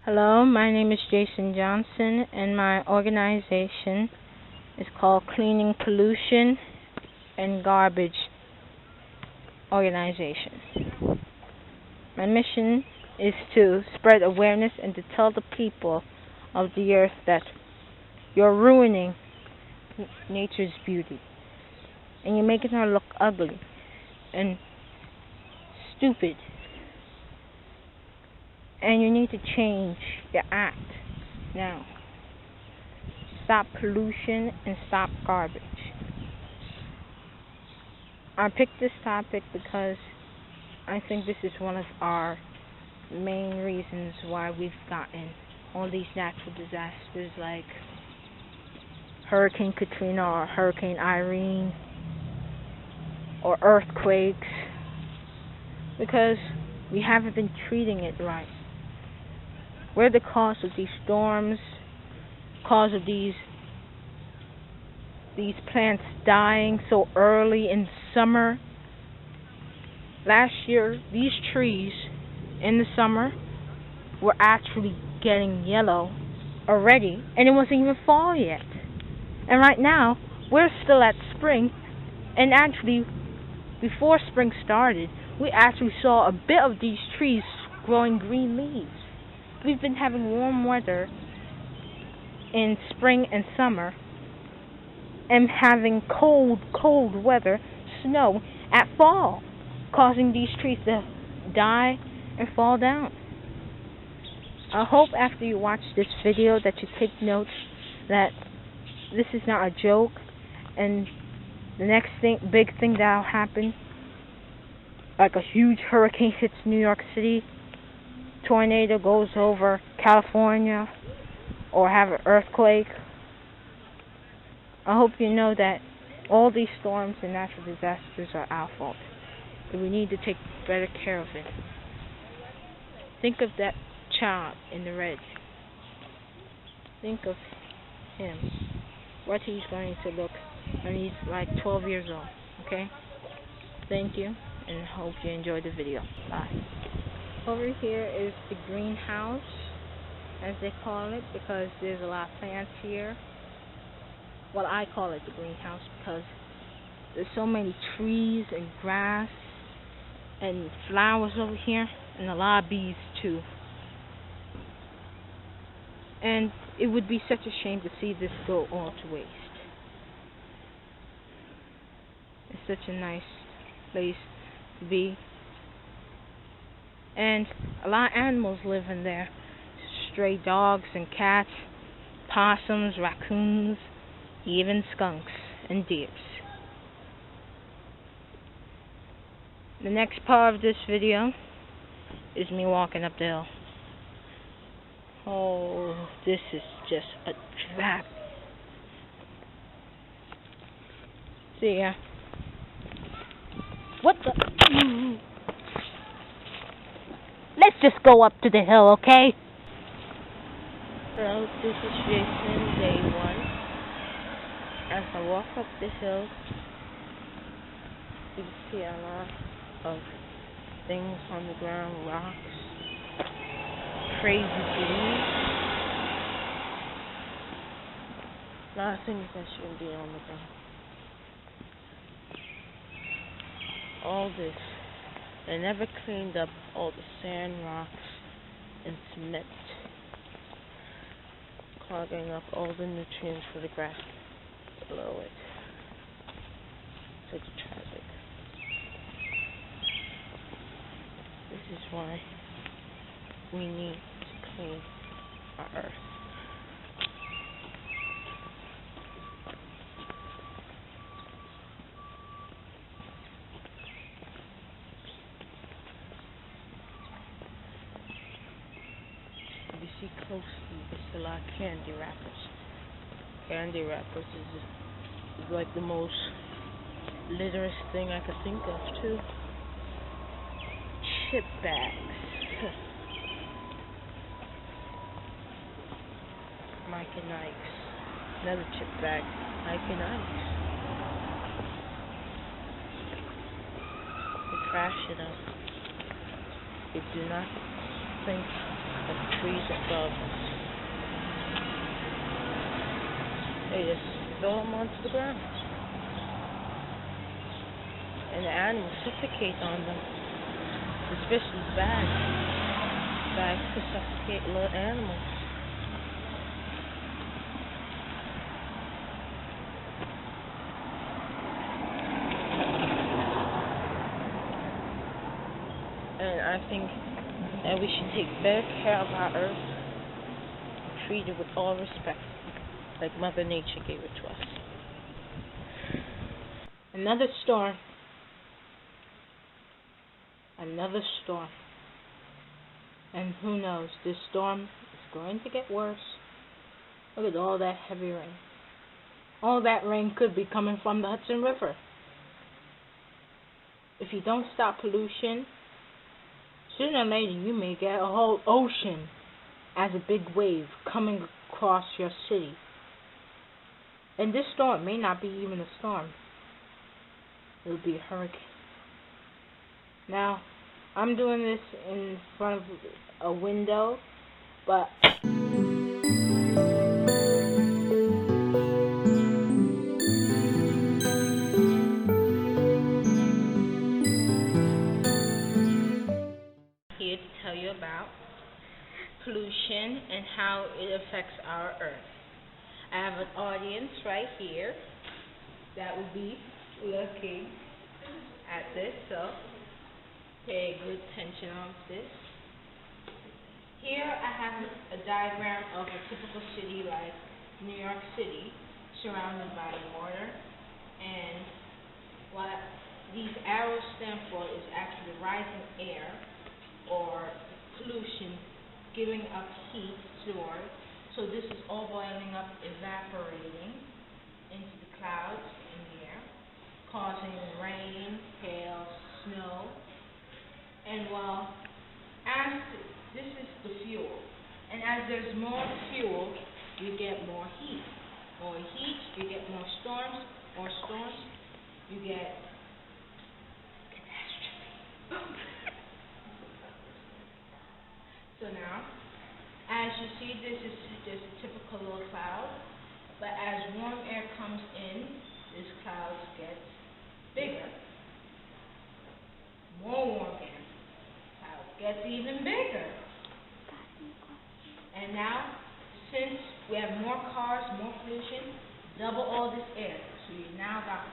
Hello, my name is Jason Johnson, and my organization is called Cleaning Pollution and Garbage Organization. My mission is to spread awareness and to tell the people of the earth that you're ruining nature's beauty, and you're making her look ugly and stupid. And you need to change your act now. Stop pollution and stop garbage. I picked this topic because I think this is one of our main reasons why we've gotten all these natural disasters like Hurricane Katrina or Hurricane Irene or earthquakes, because we haven't been treating it right. We're the cause of these storms, cause of these plants dying so early in summer. Last year, these trees in the summer were actually getting yellow already, and it wasn't even fall yet. And right now, we're still at spring, and actually, before spring started, we actually saw a bit of these trees growing green leaves. We've been having warm weather in spring and summer, and having cold weather, snow, at fall, causing these trees to die and fall down. I hope after you watch this video that you take notes that this is not a joke, and the next big thing that'll happen, like a huge hurricane hits New York City, tornado goes over California, or have an earthquake. I hope you know that all these storms and natural disasters are our fault, and we need to take better care of it. Think of that child in the red. Think of him, what he's going to look when he's like 12 years old. Okay? Thank you, and hope you enjoyed the video. Bye. Over here is the greenhouse, as they call it, because there's a lot of plants here. Well, I call it the greenhouse because there's so many trees and grass and flowers over here, and a lot of bees too. And it would be such a shame to see this go all to waste. It's such a nice place to be. And a lot of animals live in there. Stray dogs and cats, possums, raccoons, even skunks and deers. The next part of this video is me walking up the hill. Oh, this is just a trap. See ya. What the? Let's just go up to the hill, okay? Hello, this is Jason, day 1. As I walk up the hill, you can see a lot of things on the ground, rocks, crazy cities. A lot of things that shouldn't be on the ground. All this. They never cleaned up all the sand, rocks, and cement, clogging up all the nutrients for the grass below it. It's tragic. This is why we need to clean our earth. If you see closely, there's a lot of candy wrappers. Candy wrappers is like the most litterest thing I could think of, too. Chip bags. Mike and Ike's. Another chip bag. Mike and Ike's. They trash it up. They do not think of the trees above us. They just throw them onto the ground. And the animals suffocate on them. Especially bags. Bags could suffocate little animals. And I think that we should take better care of our earth and treat it with all respect, like Mother Nature gave it to us. Another storm. Another storm. And who knows, this storm is going to get worse. Look at all that heavy rain. All that rain could be coming from the Hudson River. If you don't stop pollution, sooner or later you may get a whole ocean as a big wave coming across your city. And this storm may not be even a storm. It'll be a hurricane. Now, I'm doing this in front of a window, but here to tell you about pollution and how it affects our earth. I have an audience right here that will be looking at this, so pay good attention on this. Here I have a diagram of a typical city like New York City, surrounded by water, and what these arrows stand for is actually rising air or pollution giving up heat stored. So this is all boiling up, evaporating into the clouds in the air, causing rain, hail, snow. And well, as this is the fuel, and as there's more fuel, you get more heat. More heat, you get more storms. More storms, you get catastrophe. So now, as you see, this is just a typical little cloud, but as warm air comes in, this cloud gets bigger. More warm air. Cloud gets even bigger. And now, since we have more cars, more pollution, double all this air. So you now got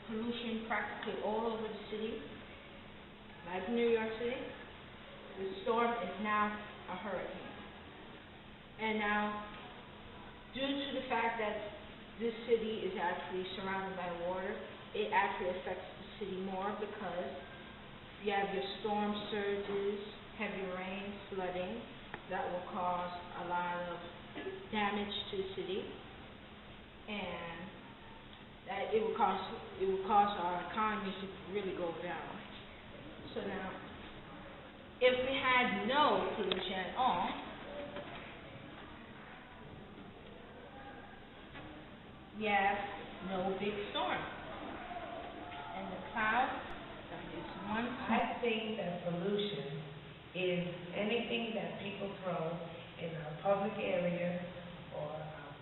pollution practically all over the city, like New York City. The storm is now a hurricane. And now, due to the fact that this city is actually surrounded by water, it actually affects the city more because you have your storm surges, heavy rain, flooding, that will cause a lot of damage to the city, and that it will cause our economy to really go down. So now, if we had no pollution at all, we have no big storm. And the cloud is one. I think that pollution is anything that people throw public area or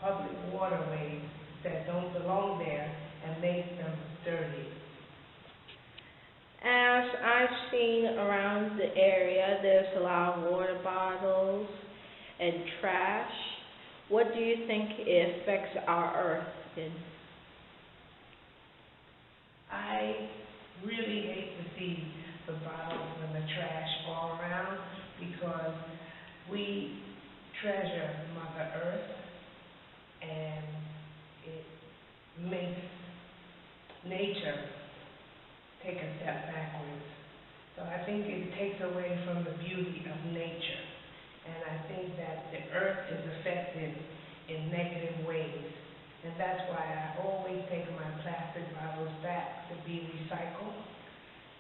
public waterways that don't belong there and make them dirty. As I've seen around the area, there's a lot of water bottles and trash. What do you think it affects our earth in? I really hate to see the bottles and the trash all around because we treasure Mother Earth and it makes nature take a step backwards. So I think it takes away from the beauty of nature. And I think that the earth is affected in negative ways. And that's why I always take my plastic bottles back to be recycled.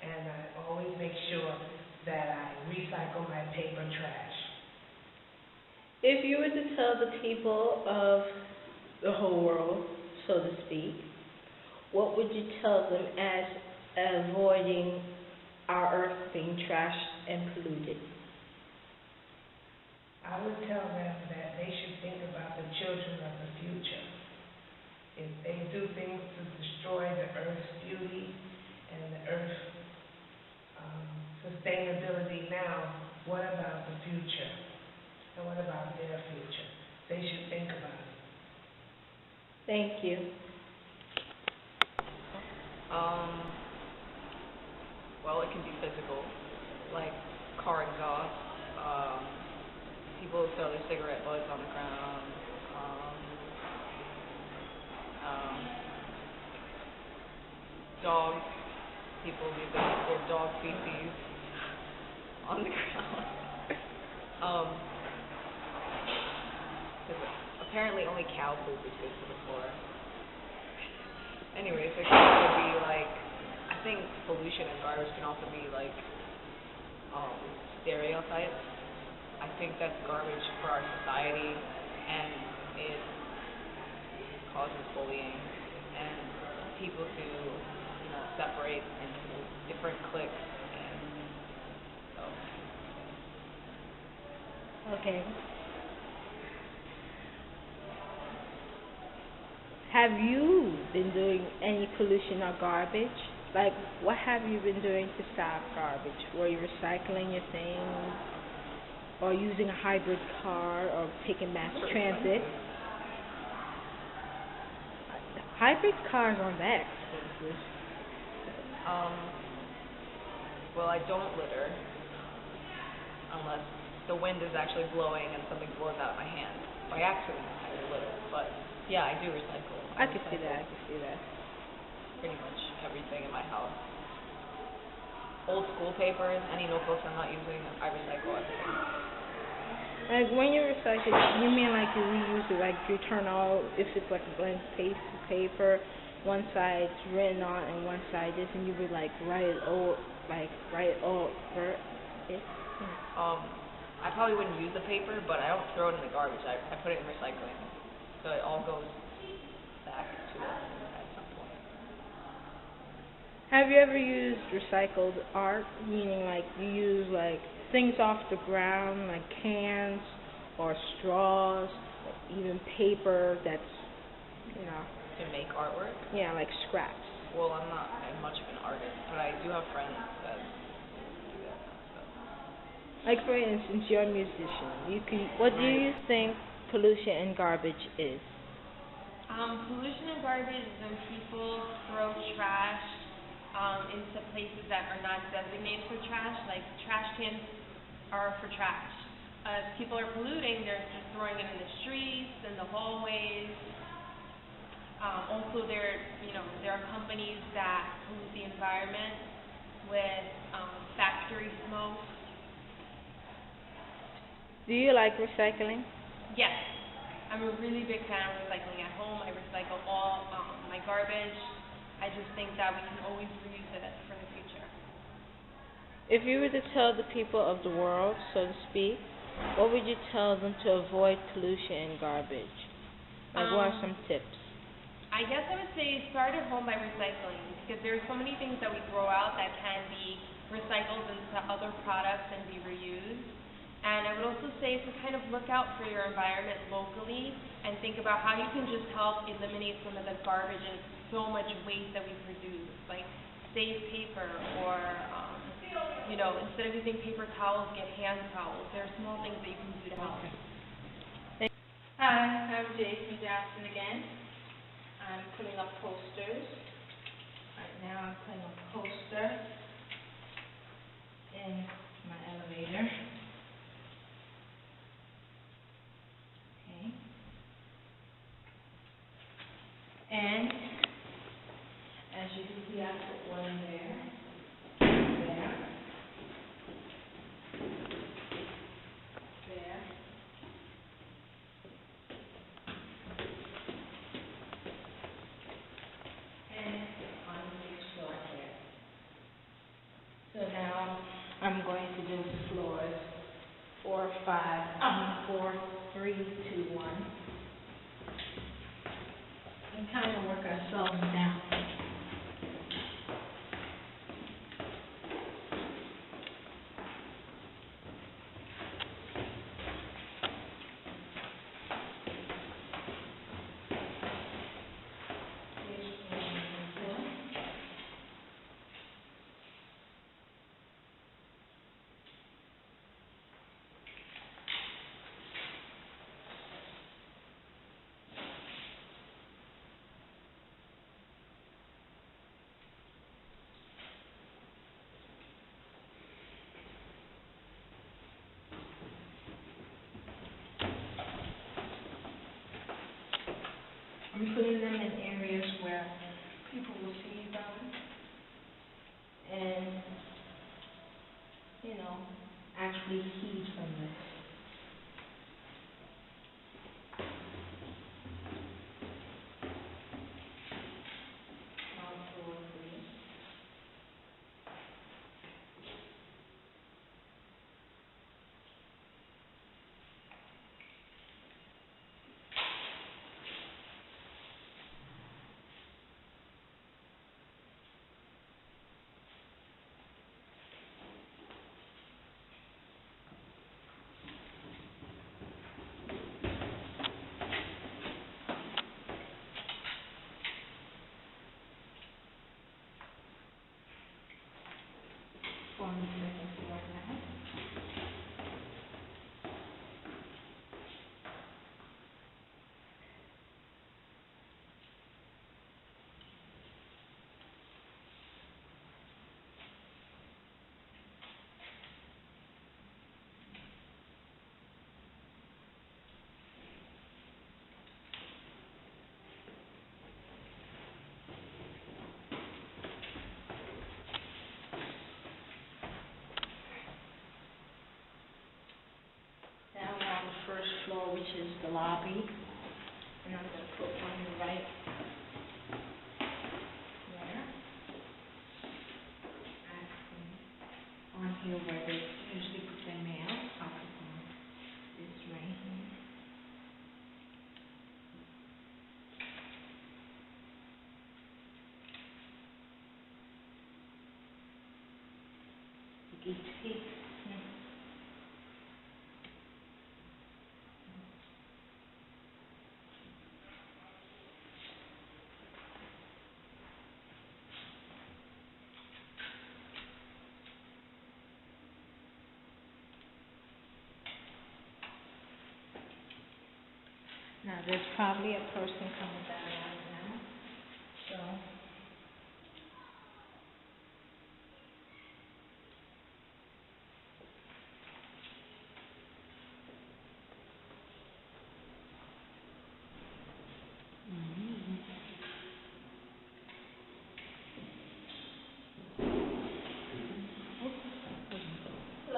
And I always make sure that I recycle my paper trash. If you were to tell the people of the whole world, so to speak, what would you tell them as avoiding our earth being trashed and polluted? I would tell them that they should think about the children of the future. If they do things to destroy the earth's beauty and the earth's sustainability now, what about the future? And what about their future? They should think about it. Thank you. Well, it can be physical, like car exhaust. People throw their cigarette butts on the ground. Dogs. People leave their dog feces on the ground. Because apparently only cow poop is good for the flora. Anyways, it can also be like, I think pollution and garbage can also be like stereotypes. I think that's garbage for our society, and it causes bullying and people to, separate into different cliques, and so. Okay. Have you been doing any pollution or garbage? Like, what have you been doing to stop garbage? Were you recycling your things, or using a hybrid car, or taking mass transit? Hybrid cars aren't that expensive. Well, I don't litter unless the wind is actually blowing and something blows out of my hand. By accident, I will litter, but yeah, I do recycle. I can see that. Pretty much everything in my house. Old school papers, any notebooks I'm not using, I recycle everything. Like, when you recycle, you mean like you reuse it, like you turn all, if it's like a blank piece of paper, one side's written on and one side is, and you would like write it over it? I probably wouldn't use the paper, but I don't throw it in the garbage. I put it in recycling. So it all goes back to it at some point. Have you ever used recycled art? Meaning like you use like things off the ground, like cans or straws, even paper that's, To make artwork? Yeah, like scraps. Well, I'm not much of an artist, but I do have friends that do that kind of stuff. Like, for instance, you're a musician. What do you think pollution and garbage is? Pollution and garbage is when people throw trash into places that are not designated for trash. Like, trash cans are for trash. If people are polluting, they're just throwing it in the streets, in the hallways. Also, there are companies that pollute the environment with factory smoke. Do you like recycling? Yes, I'm a really big fan of recycling. At home, I recycle all my garbage. I just think that we can always reuse it for the future. If you were to tell the people of the world, so to speak, what would you tell them to avoid pollution and garbage? Like, what are some tips? I guess I would say start at home by recycling, because there are so many things that we throw out that can be recycled into other products and be reused. And I would also say to kind of look out for your environment locally and think about how you can just help eliminate some of the garbage and so much waste that we produce, like save paper or, instead of using paper towels, get hand towels. There are small things that you can do to help. Hi, I'm Jason Jackson again. I'm putting up posters. Right now I'm putting a poster in my elevator. Okay. And as you can see, I put one there. There. There. And on the next floor there. So now I'm going to do floors 4, 3, 2, 1. And kind of work ourselves down. I'm putting them in areas where people will see them and, actually heed from this. On the second floor now. Now we're on the first floor, which is the lobby, and I'm going to put one right there. On here where they usually put their mail, I'll put one this right here. Each. Now there's probably a person coming down right now, so.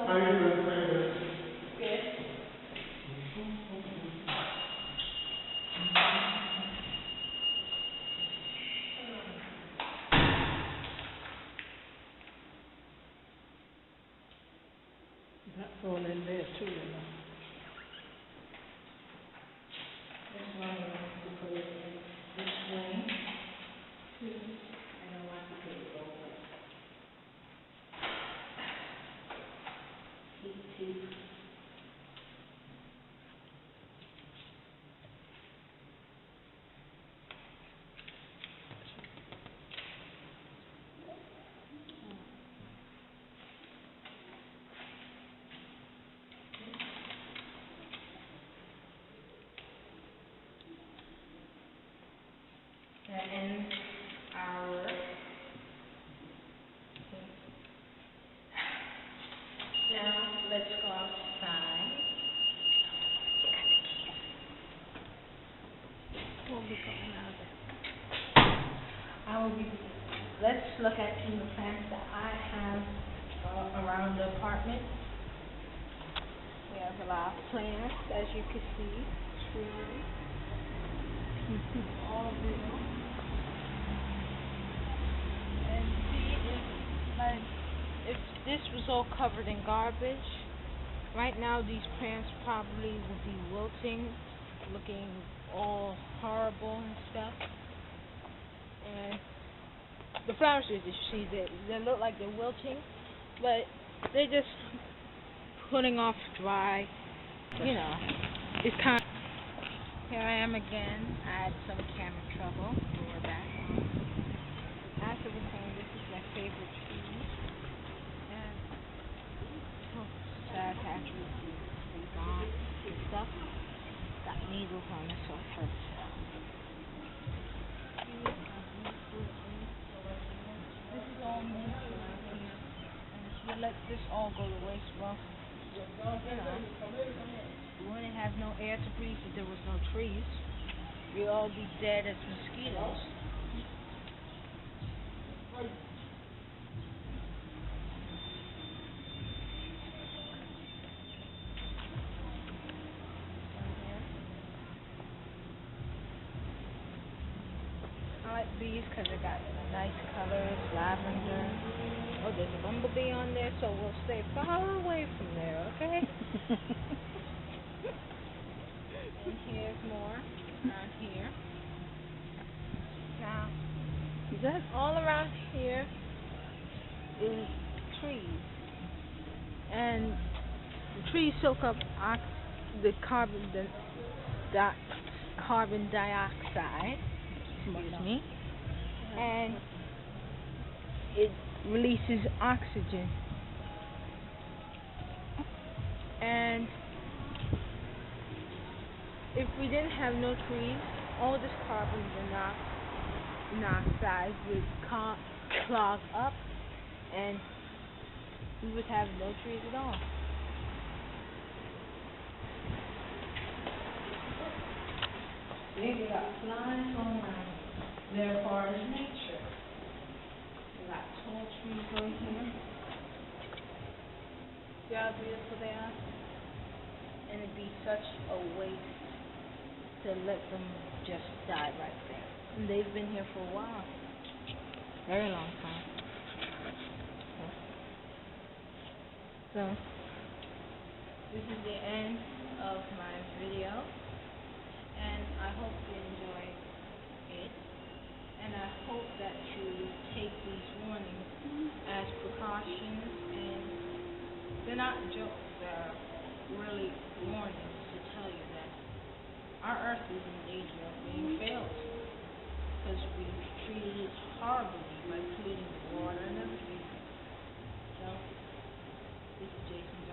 How you doing, Taylor? Good. That's all in there too, This one you want to put it in this way. I don't want to put it over. Heat tube. Now, let's go outside. We'll be going out there. Let's look at some of the plants that I have around the apartment. We have a lot of plants, as you can see. Trees. All of them. And see if this was all covered in garbage, right now these plants probably would be wilting, looking all horrible and stuff. And the flowers, as you see, they look like they're wilting, but they're just putting off dry. It's kind of. Here I am again. I had some camera trouble, but we're back. As I was saying, this is my favorite tree, and so sad to actually see gone and stuff. Got needles on it, so it hurts. This is all nature right here, and if we let this all go to waste, well, we wouldn't have no air to breathe if there was no trees. We'd all be dead as mosquitoes. I like these because they got nice colors, lavender. Oh, there's a bumblebee on there, so we'll stay far away from there, okay? And here's more around here. Now, all around here is trees, and the trees soak up the carbon dioxide, excuse me, and it releases oxygen. And if we didn't have no trees, all this carbon monoxide would clog up, and we would have no trees at all. We got flies all around. Therefore, is nature. We got tall trees right here. See how beautiful they are? And it'd be such a waste to let them just die right there. And they've been here for a while. Very long time. So, this is the end of my video. And I hope you enjoyed it. And I hope that you take these warnings as precautions. And they're not jokes, they're really warnings to tell you that our earth is in danger of being failed, because we've treated it horribly by polluting the water and everything. So, this is Jason.